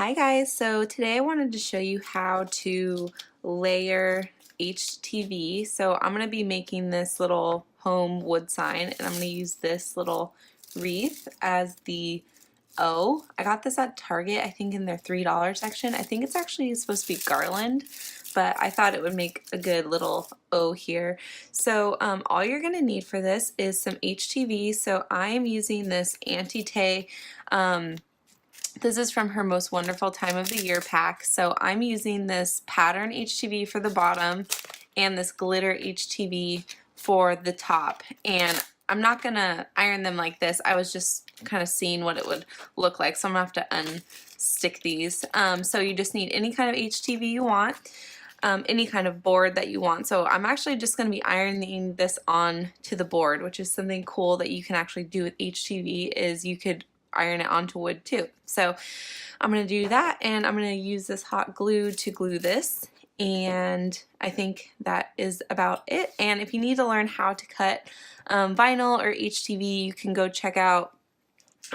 Hi guys, so today I wanted to show you how to layer HTV. So I'm going to be making this little home wood sign, and I'm going to use this little wreath as the O. I got this at Target, I think in their $3 section. I think it's actually supposed to be garland, but I thought it would make a good little O here. So all you're going to need for this is some HTV. So I am using this Auntie. This is from her Most Wonderful Time of the Year pack. So I'm using this pattern HTV for the bottom and this glitter HTV for the top. And I'm not gonna iron them like this. I was just kind of seeing what it would look like. So I'm gonna have to unstick these. So you just need any kind of HTV you want. Any kind of board that you want. So I'm actually just going to be ironing this on to the board, which is something cool that you can actually do with HTV is you could iron it onto wood too. So I'm going to do that, and I'm going to use this hot glue to glue this, and I think that is about it. And if you need to learn how to cut vinyl or HTV, you can go check out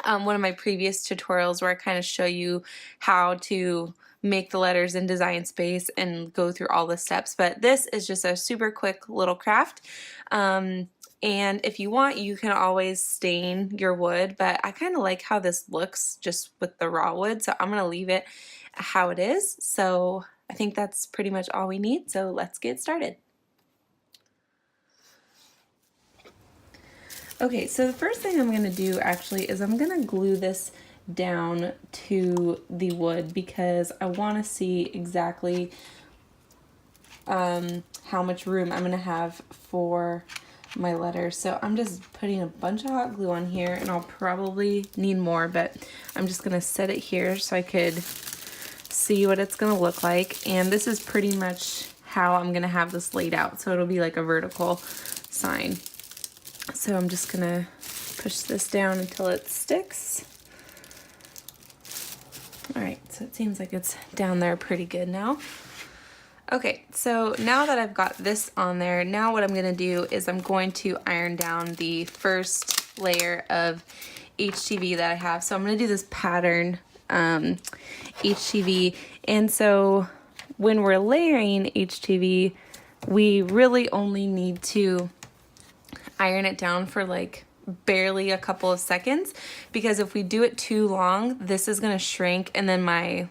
one of my previous tutorials where I kind of show you how to make the letters in Design Space and go through all the steps. But this is just a super quick little craft. And if you want, you can always stain your wood, but I kind of like how this looks just with the raw wood, so I'm going to leave it how it is. So I think that's pretty much all we need, so let's get started. Okay, so the first thing I'm going to do actually is I'm going to glue this down to the wood because I want to see exactly how much room I'm going to have for my letters. So I'm just putting a bunch of hot glue on here, and I'll probably need more, but I'm just going to set it here so I could see what it's going to look like. And this is pretty much how I'm going to have this laid out, so it'll be like a vertical sign. So I'm just going to push this down until it sticks. Alright, so it seems like it's down there pretty good now. Okay, so now that I've got this on there, now what I'm going to do is I'm going to iron down the first layer of HTV that I have. So I'm going to do this pattern HTV, and so when we're layering HTV, we really only need to iron it down for like barely a couple of seconds, because if we do it too long, this is going to shrink and then my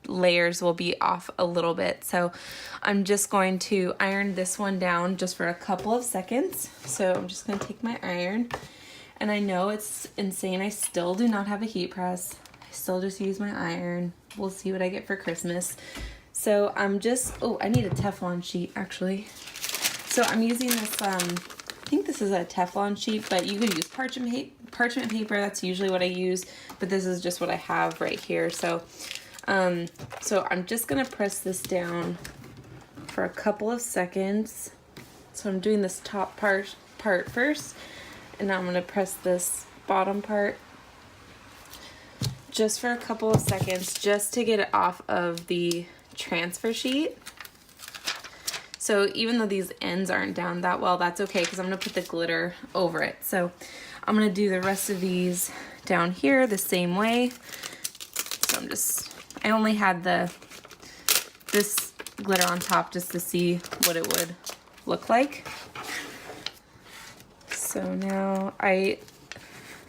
layers will be off a little bit. So I'm just going to iron this one down just for a couple of seconds. So I'm just going to take my iron, and I know it's insane, I still do not have a heat press. I still just use my iron. We'll see what I get for Christmas. So I'm just, oh, I need a Teflon sheet actually. So I'm using this I think this is a Teflon sheet, but you could use parchment paper. That's usually what I use, but this is just what I have right here. So so I'm just gonna press this down for a couple of seconds. So I'm doing this top part first, and now I'm gonna press this bottom part just for a couple of seconds, just to get it off of the transfer sheet. So even though these ends aren't down that well, that's okay, because I'm going to put the glitter over it. So I'm going to do the rest of these down here the same way. So I only had this glitter on top just to see what it would look like. So now I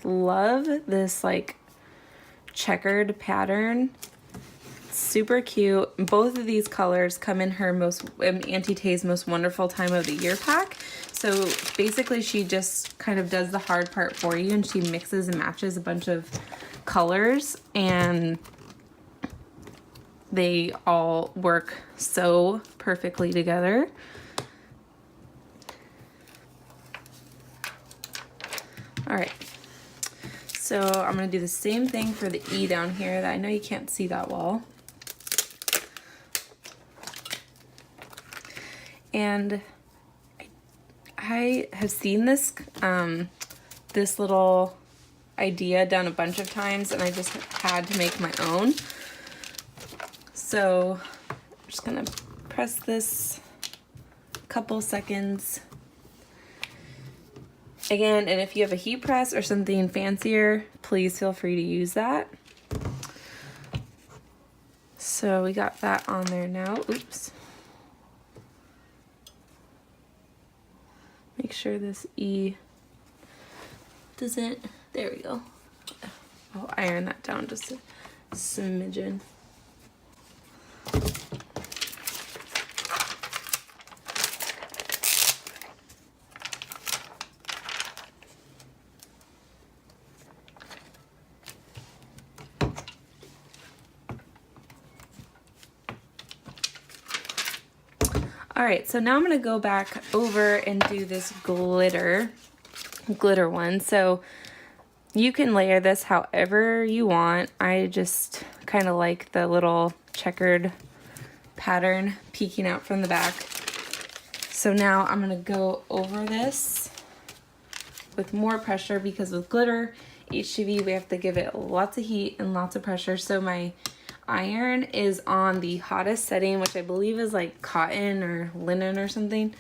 love this like checkered pattern. Super cute. Both of these colors come in her Auntie Tay's Most Wonderful Time of the Year pack. So basically she just kind of does the hard part for you, and she mixes and matches a bunch of colors, and they all work so perfectly together. Alright, so I'm going to do the same thing for the E down here that I know you can't see that well. And I have seen this this little idea done a bunch of times, and I just had to make my own. So I'm just gonna press this a couple seconds again, and if you have a heat press or something fancier, please feel free to use that. So we got that on there now. Oops. Make sure this E doesn't, there we go. I'll iron that down just a smidgen. All right, so now I'm gonna go back over and do this glitter one. So you can layer this however you want. I just kind of like the little checkered pattern peeking out from the back. So now I'm gonna go over this with more pressure, because with glitter HTV we have to give it lots of heat and lots of pressure. So my iron is on the hottest setting, which I believe is like cotton or linen or something.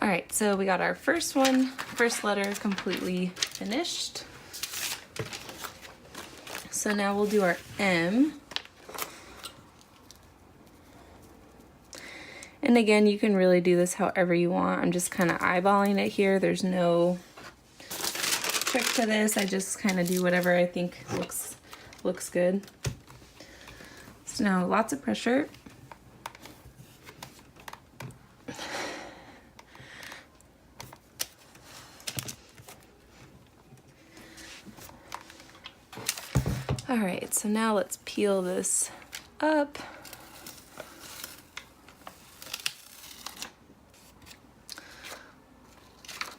All right, so we got our first letter completely finished. So now we'll do our M. And again, you can really do this however you want. I'm just kind of eyeballing it here. There's no trick to this. I just kind of do whatever I think looks good. So now lots of pressure. All right, so now let's peel this up.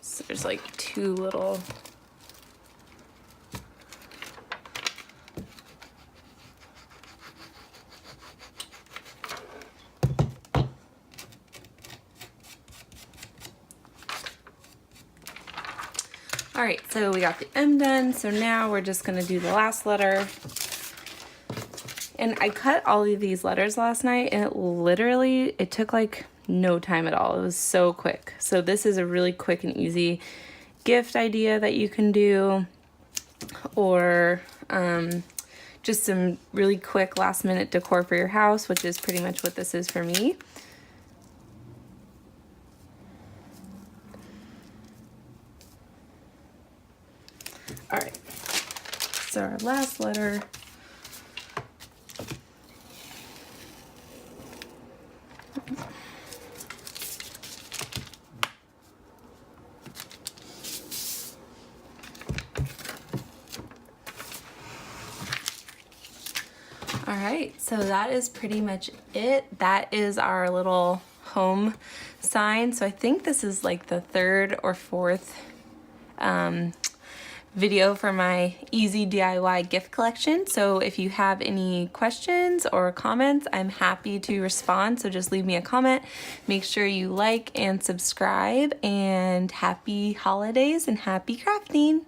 So there's like two little All right, so we got the M done. So now we're just gonna do the last letter. And I cut all of these letters last night, and it took like no time at all. It was so quick. So this is a really quick and easy gift idea that you can do, or just some really quick last minute decor for your house, which is pretty much what this is for me. All right, so our last letter. All right, so that is pretty much it. That is our little home sign. So I think this is like the third or fourth video for my easy DIY gift collection. So if you have any questions or comments, I'm happy to respond. So just leave me a comment. Make sure you like and subscribe, and happy holidays and happy crafting.